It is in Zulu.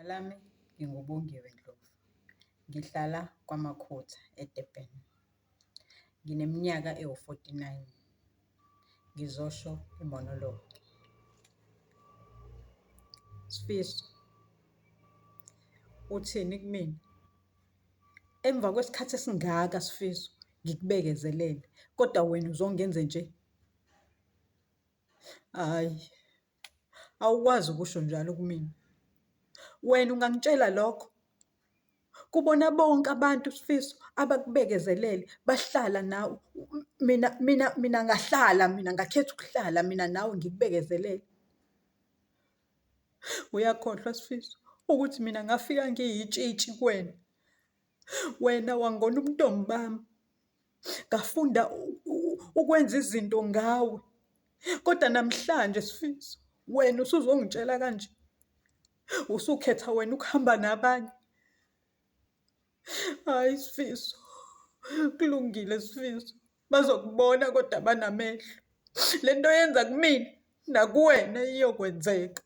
Lami nginguBongiwe Ndlovu, ngihlala KwaMakhutha eDurban. Ngineminyaka ewu-49, ngizosho i-monologue. Sifiso, uthini kumina? Emva kwesikhathi esingaka Sifiso, ngikubekezelele kodwa wena uzongenze nje? Hhayi, awukwazi ukusho njalo kumina. Wena ungangitshela lokho? Kubona bonke abantu Sifiso abakubekezelele bahlala nawe, mina ngahlala, mina ngakhetha ukuhlala mina nawe ngikubekezelele. Uyakhohlwa Sifiso ukuthi mina ngafika ngiyitshitshi kuwena. Wena wangona ubuntombi bami, ngafunda ukwenza izinto ngawe, kodwa namhlanje Sifiso wena usuzongitshela kanje? Usukhetha wena ukuhamba nabanye? Hhayi Sifiso, kulungile Sifiso, bazokubona kodwa banamehlo. Le nto oyenza kumina nakuwena iyokwenzeka.